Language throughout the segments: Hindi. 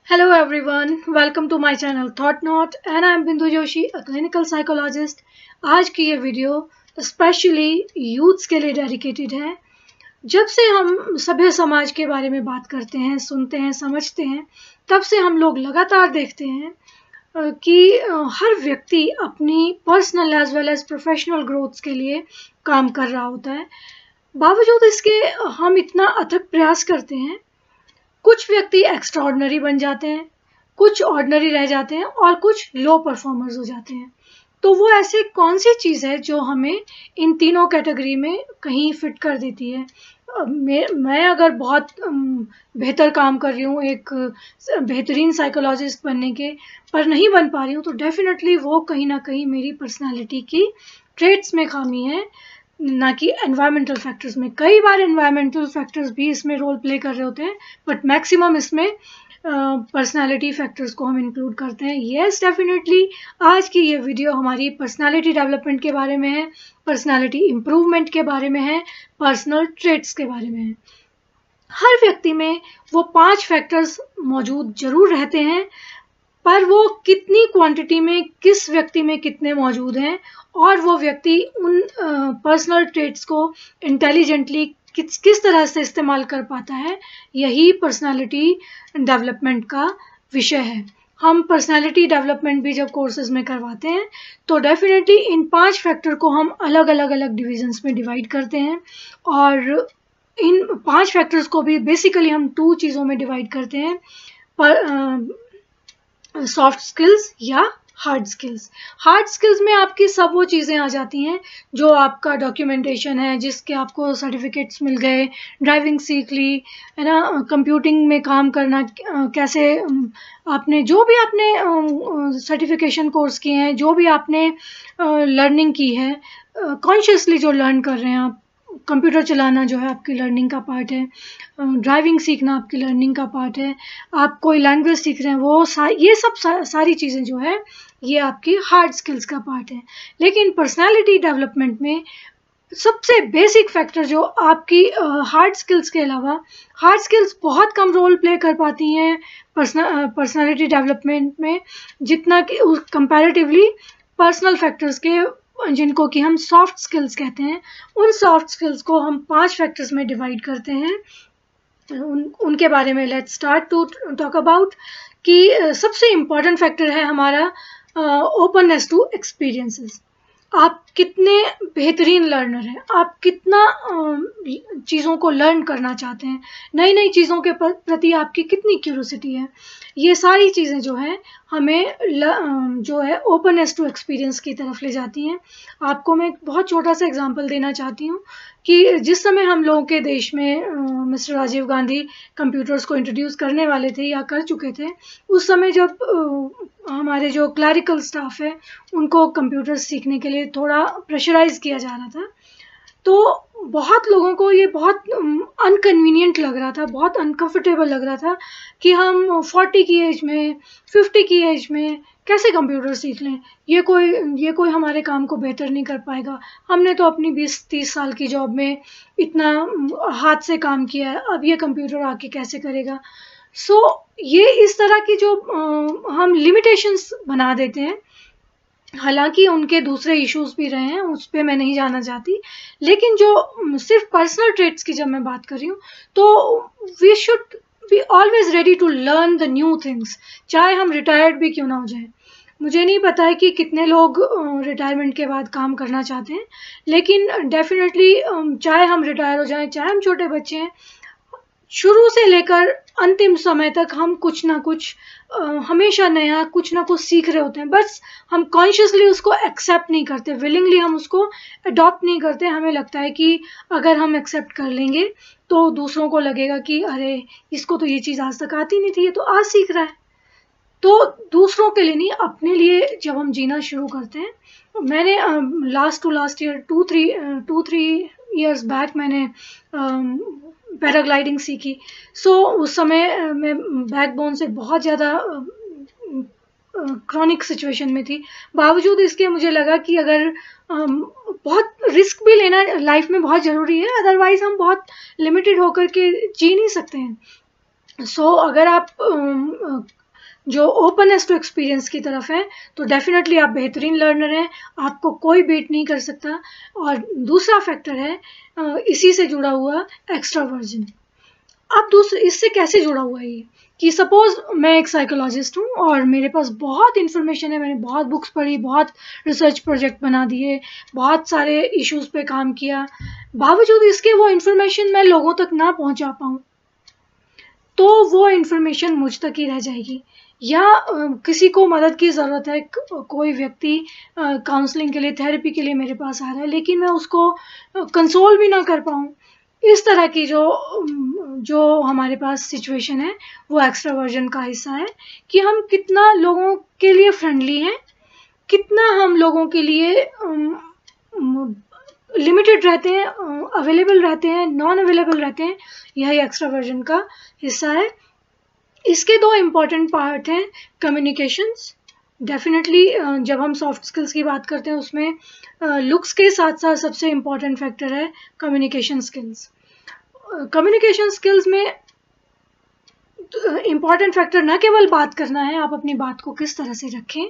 Hello everyone, welcome to my channel Thought Knot and I am Bindu Joshi, a clinical psychologist. आज की ये वीडियो स्पेशली यूथ्स के लिए डेडिकेटेड है। जब से हम सभ्य समाज के बारे में बात करते हैं, सुनते हैं, समझते हैं, तब से हम लोग लगातार देखते हैं कि हर व्यक्ति अपनी personal as well as professional growth के लिए काम कर रहा होता है। बावजूद इसके हम इतना अथक प्रयास करते हैं, कुछ व्यक्ति एक्स्ट्राऑर्डिनरी बन जाते हैं, कुछ ऑर्डिनरी रह जाते हैं और कुछ लो परफॉर्मर्स हो जाते हैं। तो वो ऐसे कौन सी चीज़ है जो हमें इन तीनों कैटेगरी में कहीं फिट कर देती है। मैं अगर बहुत बेहतर काम कर रही हूँ एक बेहतरीन साइकोलॉजिस्ट बनने के पर नहीं बन पा रही हूँ, तो डेफिनेटली वो कहीं ना कहीं मेरी पर्सनालिटी की ट्रेट्स में खामी है, ना कि एनवायरमेंटल फैक्टर्स में। कई बार एनवायरमेंटल फैक्टर्स भी इसमें रोल प्ले कर रहे होते हैं, बट मैक्सिमम इसमें पर्सनालिटी फैक्टर्स को हम इंक्लूड करते हैं। येस, डेफिनेटली आज की ये वीडियो हमारी पर्सनालिटी डेवलपमेंट के बारे में है, पर्सनालिटी इम्प्रूवमेंट के बारे में है, पर्सनल ट्रेट्स के बारे में है। हर व्यक्ति में वो 5 फैक्टर्स मौजूद जरूर रहते हैं, पर वो कितनी क्वांटिटी में किस व्यक्ति में कितने मौजूद हैं और वो व्यक्ति उन पर्सनल ट्रेट्स को इंटेलिजेंटली किस तरह से इस्तेमाल कर पाता है, यही पर्सनालिटी डेवलपमेंट का विषय है। हम पर्सनालिटी डेवलपमेंट भी जब कोर्सेज में करवाते हैं तो डेफिनेटली इन 5 फैक्टर को हम अलग अलग डिविजन्स में डिवाइड करते हैं, और इन 5 फैक्टर्स को भी बेसिकली हम 2 चीज़ों में डिवाइड करते हैं, सॉफ्ट स्किल्स या हार्ड स्किल्स। हार्ड स्किल्स में आपकी सब वो चीज़ें आ जाती हैं जो आपका डॉक्यूमेंटेशन है, जिसके आपको सर्टिफिकेट्स मिल गए, ड्राइविंग सीख ली है ना, कंप्यूटिंग में काम करना कैसे, आपने जो भी आपने सर्टिफिकेशन कोर्स किए हैं, जो भी आपने लर्निंग की है, कॉन्शियसली जो लर्न कर रहे हैं आप, कंप्यूटर चलाना जो है आपकी लर्निंग का पार्ट है, ड्राइविंग सीखना आपकी लर्निंग का पार्ट है, आप कोई लैंग्वेज सीख रहे हैं, वो ये सब सारी चीज़ें जो है ये आपकी हार्ड स्किल्स का पार्ट है। लेकिन पर्सनालिटी डेवलपमेंट में सबसे बेसिक फैक्टर जो आपकी हार्ड स्किल्स के अलावा, हार्ड स्किल्स बहुत कम रोल प्ले कर पाती हैं पर्सनालिटी डेवलपमेंट में, जितना कि कंपैरेटिवली पर्सनल फैक्टर्स के, जिनको कि हम सॉफ्ट स्किल्स कहते हैं, उन सॉफ्ट स्किल्स को हम 5 फैक्टर्स में डिवाइड करते हैं। उनके बारे में let's start to talk about कि सबसे इम्पॉर्टेंट फैक्टर है हमारा ओपननेस टू एक्सपीरियंसेस। आप कितने बेहतरीन लर्नर हैं, आप कितना चीज़ों को लर्न करना चाहते हैं, नई नई चीज़ों के प्रति आपकी कितनी क्यूरोसिटी है, ये सारी चीज़ें जो हैं हमें जो है ओपननेस टू एक्सपीरियंस की तरफ ले जाती हैं। आपको मैं एक बहुत छोटा सा एग्जांपल देना चाहती हूँ कि जिस समय हम लोगों के देश में मिस्टर राजीव गांधी कंप्यूटर्स को इंट्रोड्यूस करने वाले थे या कर चुके थे, उस समय जब हमारे जो क्लरिकल स्टाफ है उनको कंप्यूटर सीखने के लिए थोड़ा प्रेशराइज किया जा रहा था, तो बहुत लोगों को ये बहुत अनकन्वीनियंट लग रहा था, बहुत अनकंफर्टेबल लग रहा था कि हम 40 की एज में, 50 की एज में कैसे कंप्यूटर सीख लें, ये कोई हमारे काम को बेहतर नहीं कर पाएगा, हमने तो अपनी 20-30 साल की जॉब में इतना हाथ से काम किया है, अब ये कंप्यूटर आके कैसे करेगा। सो ये इस तरह की जो हम लिमिटेशंस बना देते हैं, हालांकि उनके दूसरे इश्यूज भी रहे हैं, उस पर मैं नहीं जाना चाहती, लेकिन जो सिर्फ पर्सनल ट्रेट्स की जब मैं बात कर रही हूँ तो we should be always ready to learn the new things, चाहे हम रिटायर्ड भी क्यों ना हो जाए। मुझे नहीं पता है कि कितने लोग रिटायरमेंट के बाद काम करना चाहते हैं, लेकिन डेफिनेटली चाहे हम रिटायर हो जाएं, चाहे हम छोटे बच्चे हैं, शुरू से लेकर अंतिम समय तक हम कुछ ना कुछ हमेशा नया कुछ ना कुछ सीख रहे होते हैं, बस हम कॉन्शियसली उसको एक्सेप्ट नहीं करते, विलिंगली हम उसको अडॉप्ट नहीं करते। हमें लगता है कि अगर हम एक्सेप्ट कर लेंगे तो दूसरों को लगेगा कि अरे इसको तो ये चीज़ आज तक आती नहीं थी, ये तो आज सीख रहा है। तो दूसरों के लिए नहीं, अपने लिए जब हम जीना शुरू करते हैं, मैंने लास्ट ईयर 2-3 ईयर्स बैक मैंने पैराग्लाइडिंग सीखी। सो उस समय मैं बैकबोन से बहुत ज़्यादा क्रॉनिक सिचुएशन में थी, बावजूद इसके मुझे लगा कि अगर बहुत रिस्क भी लेना लाइफ में बहुत ज़रूरी है, अदरवाइज़ हम बहुत लिमिटेड होकर के जी नहीं सकते हैं। अगर आप जो ओपननेस टू एक्सपीरियंस की तरफ है तो डेफिनेटली आप बेहतरीन लर्नर हैं, आपको कोई बीट नहीं कर सकता। और दूसरा फैक्टर है इसी से जुड़ा हुआ एक्स्ट्रावर्जन। अब दूसरे इससे कैसे जुड़ा हुआ है ये कि सपोज मैं एक साइकोलॉजिस्ट हूँ और मेरे पास बहुत इन्फॉर्मेशन है, मैंने बहुत बुक्स पढ़ी, बहुत रिसर्च प्रोजेक्ट बना दिए, बहुत सारे इश्यूज पे काम किया, बावजूद इसके वो इन्फॉर्मेशन मैं लोगों तक ना पहुँचा पाऊँ तो वो इन्फॉर्मेशन मुझ तक ही रह जाएगी। या किसी को मदद की ज़रूरत है, कोई व्यक्ति काउंसलिंग के लिए, थेरेपी के लिए मेरे पास आ रहा है, लेकिन मैं उसको कंसोल भी ना कर पाऊँ। इस तरह की जो हमारे पास सिचुएशन है वो एक्स्ट्रावर्जन का हिस्सा है कि हम कितना लोगों के लिए फ्रेंडली हैं, कितना हम लोगों के लिए लिमिटेड रहते हैं, अवेलेबल रहते हैं, नॉन अवेलेबल रहते हैं, यही एक्स्ट्रावर्जन का हिस्सा है। इसके दो इम्पॉर्टेंट पार्ट हैं, कम्युनिकेशंस। डेफिनेटली जब हम सॉफ्ट स्किल्स की बात करते हैं उसमें लुक्स के साथ साथ सबसे इम्पॉर्टेंट फैक्टर है कम्युनिकेशन स्किल्स। कम्युनिकेशन स्किल्स में इम्पॉर्टेंट फैक्टर न केवल बात करना है, आप अपनी बात को किस तरह से रखें,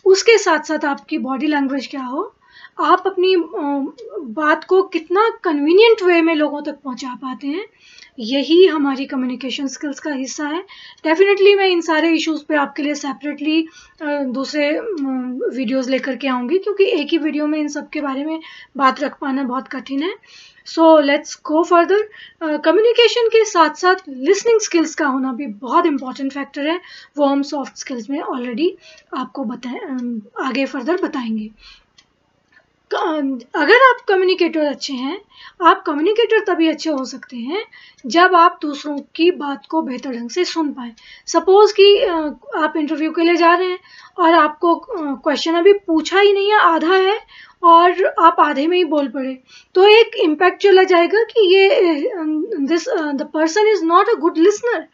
उसके साथ साथ आपकी बॉडी लैंग्वेज क्या हो, आप अपनी बात को कितना कन्वीनियंट वे में लोगों तक पहुंचा पाते हैं, यही हमारी कम्युनिकेशन स्किल्स का हिस्सा है। डेफिनेटली मैं इन सारे इश्यूज पे आपके लिए सेपरेटली दूसरे वीडियोस लेकर के आऊँगी, क्योंकि एक ही वीडियो में इन सब के बारे में बात रख पाना बहुत कठिन है। So let's go further. Communication के साथ साथ लिसनिंग स्किल्स का होना भी बहुत इंपॉर्टेंट फैक्टर है, वो हम सॉफ्ट स्किल्स में ऑलरेडी आपको आगे फर्दर बताएंगे। अगर आप कम्युनिकेटर अच्छे हैं, आप कम्युनिकेटर तभी अच्छे हो सकते हैं जब आप दूसरों की बात को बेहतर ढंग से सुन पाए। सपोज कि आप इंटरव्यू के लिए जा रहे हैं और आपको क्वेश्चन अभी पूछा ही नहीं है, आधा है और आप आधे में ही बोल पड़े, तो एक इम्पैक्ट चला जाएगा कि ये the person is not a good listener.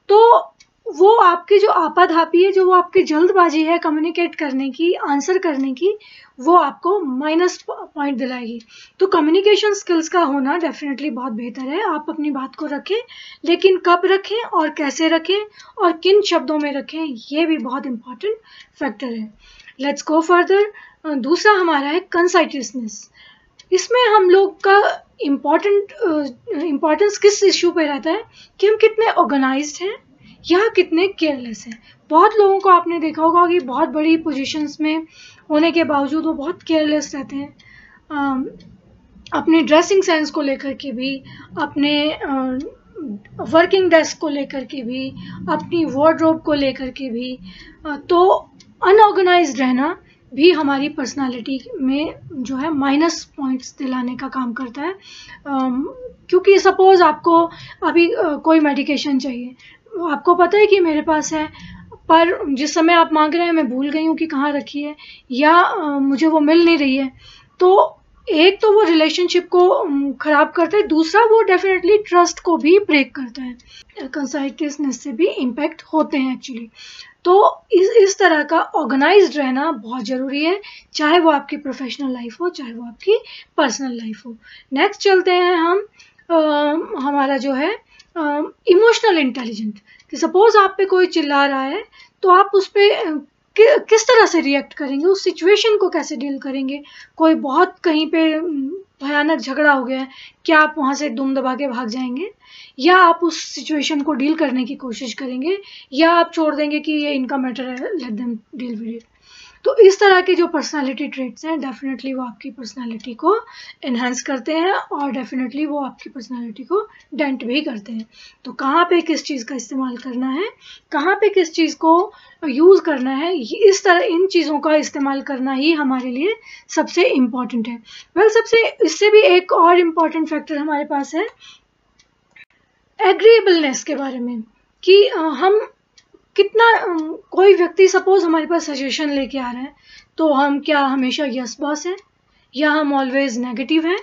तो वो आपकी जो आपाधापी है, जो वो आपकी जल्दबाजी है कम्युनिकेट करने की, आंसर करने की, वो आपको माइनस पॉइंट दिलाएगी। तो कम्युनिकेशन स्किल्स का होना डेफिनेटली बहुत बेहतर है। आप अपनी बात को रखें, लेकिन कब रखें और कैसे रखें और किन शब्दों में रखें, ये भी बहुत इंपॉर्टेंट फैक्टर है। Let's go further. दूसरा हमारा है कंसाइटिसनेस। इसमें हम लोग का इम्पॉर्टेंस किस इश्यू पे रहता है कि हम कितने ऑर्गेनाइज्ड हैं या कितने केयरलेस हैं। बहुत लोगों को आपने देखा होगा कि बहुत बड़ी पोजीशंस में होने के बावजूद वो बहुत केयरलेस रहते हैं, अपनी ड्रेसिंग सेंस को लेकर के भी, अपने वर्किंग डेस्क को लेकर के भी, अपनी वार्डरोब को लेकर के भी। तो अनऑर्गेनाइज्ड रहना भी हमारी पर्सनालिटी में जो है माइनस पॉइंट्स दिलाने का काम करता है। क्योंकि सपोज आपको अभी कोई मेडिकेशन चाहिए, आपको पता है कि मेरे पास है, पर जिस समय आप मांग रहे हैं मैं भूल गई हूँ कि कहाँ रखी है, या मुझे वो मिल नहीं रही है, तो एक तो वो रिलेशनशिप को ख़राब करता है, दूसरा वो डेफिनेटली ट्रस्ट को भी ब्रेक करता है। कंसाइटिसनेस से भी इम्पैक्ट होते हैं एक्चुअली। तो इस तरह का ऑर्गेनाइज्ड रहना बहुत ज़रूरी है, चाहे वो आपकी प्रोफेशनल लाइफ हो, चाहे वो आपकी पर्सनल लाइफ हो। नेक्स्ट चलते हैं हम हमारा जो है इमोशनल इंटेलिजेंट। कि सपोज आप पे कोई चिल्ला रहा है तो आप उस पर किस तरह से रिएक्ट करेंगे, उस सिचुएशन को कैसे डील करेंगे। कोई बहुत कहीं पे भयानक झगड़ा हो गया है, क्या आप वहाँ से दुम दबा के भाग जाएंगे, या आप उस सिचुएशन को डील करने की कोशिश करेंगे, या आप छोड़ देंगे कि ये इनका मैटर है, let them deal with it. तो इस तरह के जो पर्सनालिटी ट्रेट्स हैं डेफिनेटली वो आपकी पर्सनालिटी को एनहांस करते हैं और डेफिनेटली वो आपकी पर्सनालिटी को डेंट भी करते हैं। तो कहाँ पे किस चीज़ का इस्तेमाल करना है, कहाँ पे किस चीज़ को यूज़ करना है, इस तरह इन चीज़ों का इस्तेमाल करना ही हमारे लिए सबसे इम्पॉर्टेंट है। सबसे इससे भी एक और इम्पॉर्टेंट फैक्टर हमारे पास है एग्रीएबलनेस के बारे में, कि हम कितना कोई व्यक्ति सपोज हमारे पास सजेशन लेके आ रहा है तो हम क्या हमेशा यस बॉस हैं या हम ऑलवेज नेगेटिव हैं।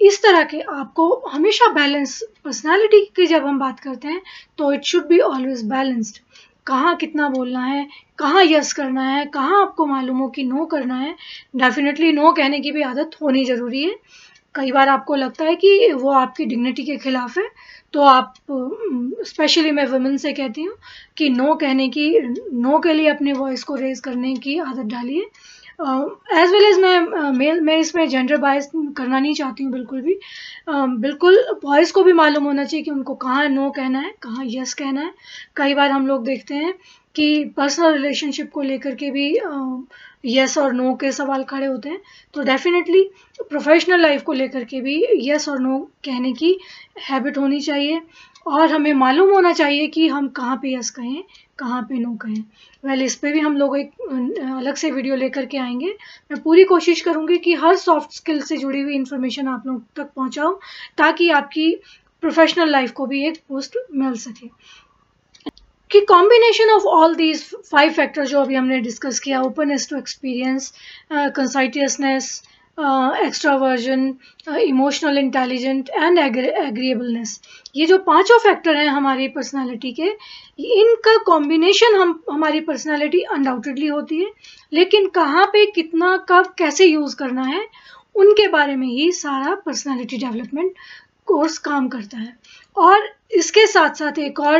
इस तरह के आपको हमेशा बैलेंस, पर्सनालिटी की जब हम बात करते हैं तो it should be always balanced. कहाँ कितना बोलना है, कहाँ यस करना है, कहाँ आपको मालूम हो कि नो करना है। डेफिनेटली नो कहने की भी आदत होनी ज़रूरी है। कई बार आपको लगता है कि वो आपकी डिग्निटी के खिलाफ है, तो आप, स्पेशली मैं वुमेन से कहती हूँ कि नो कहने की, नो के लिए अपने वॉइस को रेज करने की आदत डालिए। एज वेल एज मैं इसमें जेंडर बायस करना नहीं चाहती हूँ बिल्कुल भी। बिल्कुल बॉयज़ को भी मालूम होना चाहिए कि उनको कहाँ नो कहना है, कहाँ यस कहना है। कई बार हम लोग देखते हैं कि पर्सनल रिलेशनशिप को लेकर के भी यस और नो के सवाल खड़े होते हैं, तो डेफिनेटली प्रोफेशनल लाइफ को लेकर के भी यस और नो कहने की हैबिट होनी चाहिए, और हमें मालूम होना चाहिए कि हम कहाँ पे यस कहें, कहाँ पे नो कहें। वेल, इस पे भी हम लोग एक अलग से वीडियो लेकर के आएंगे। मैं पूरी कोशिश करूँगी कि हर सॉफ्ट स्किल से जुड़ी हुई इन्फॉर्मेशन आप लोग तक पहुँचाऊँ, ताकि आपकी प्रोफेशनल लाइफ को भी एक बूस्ट मिल सके। कि combination of all these 5 factor जो अभी हमने डिस्कस किया, openness to experience, conscientiousness, extraversion, emotional intelligent and agreeableness, ये जो 5 फैक्टर हैं हमारी पर्सनालिटी के, इनका कॉम्बिनेशन हमारी पर्सनालिटी अनडाउटेडली होती है, लेकिन कहाँ पे, कितना, कब, कैसे यूज़ करना है, उनके बारे में ही सारा पर्सनालिटी डेवलपमेंट कोर्स काम करता है। और इसके साथ साथ एक और,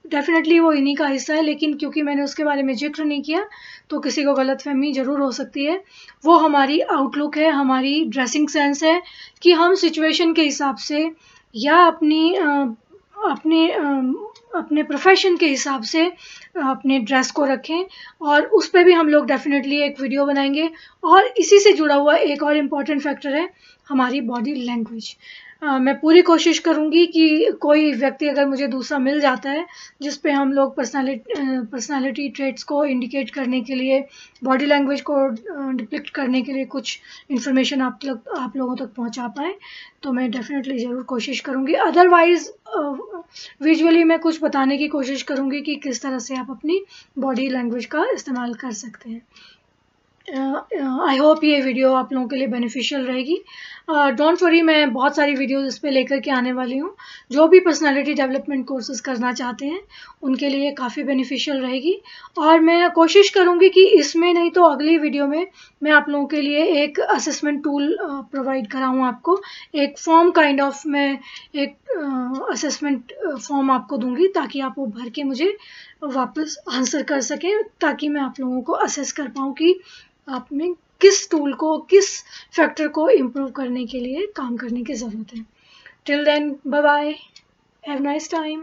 डेफिनेटली वो इन्हीं का हिस्सा है, लेकिन क्योंकि मैंने उसके बारे में जिक्र नहीं किया तो किसी को गलतफहमी ज़रूर हो सकती है, वो हमारी आउटलुक है, हमारी ड्रेसिंग सेंस है, कि हम सिचुएशन के हिसाब से या अपने प्रोफेशन के हिसाब से अपने ड्रेस को रखें, और उस पर भी हम लोग डेफिनेटली एक वीडियो बनाएंगे। और इसी से जुड़ा हुआ एक और इम्पॉर्टेंट फैक्टर है हमारी बॉडी लैंग्वेज। मैं पूरी कोशिश करूंगी कि कोई व्यक्ति अगर मुझे दूसरा मिल जाता है जिस पे हम लोग पर्सनालिटी ट्रेट्स को इंडिकेट करने के लिए, बॉडी लैंग्वेज को डिपिक्ट करने के लिए कुछ इन्फॉर्मेशन आप लोगों तक पहुंचा पाए, तो मैं डेफिनेटली ज़रूर कोशिश करूंगी। अदरवाइज विजुअली मैं कुछ बताने की कोशिश करूंगी कि किस तरह से आप अपनी बॉडी लैंग्वेज का इस्तेमाल कर सकते हैं। आई होप ये वीडियो आप लोगों के लिए बेनिफिशियल रहेगी। डोंट वरी, मैं बहुत सारी वीडियोस इस पे लेकर के आने वाली हूँ। जो भी पर्सनालिटी डेवलपमेंट कोर्सेज करना चाहते हैं उनके लिए काफ़ी बेनिफिशियल रहेगी, और मैं कोशिश करूँगी कि इसमें नहीं तो अगली वीडियो में मैं आप लोगों के लिए एक असेसमेंट टूल प्रोवाइड कराऊँ आपको। एक फॉर्म काइंड ऑफ, मैं एक असेसमेंट फॉर्म आपको दूँगी, ताकि आप वो भर के मुझे वापस आंसर कर सकें, ताकि मैं आप लोगों को असेस कर पाऊँ कि आप में किस टूल को, किस फैक्टर को इम्प्रूव करने के लिए काम करने की ज़रूरत है। Till then, bye bye, have nice time.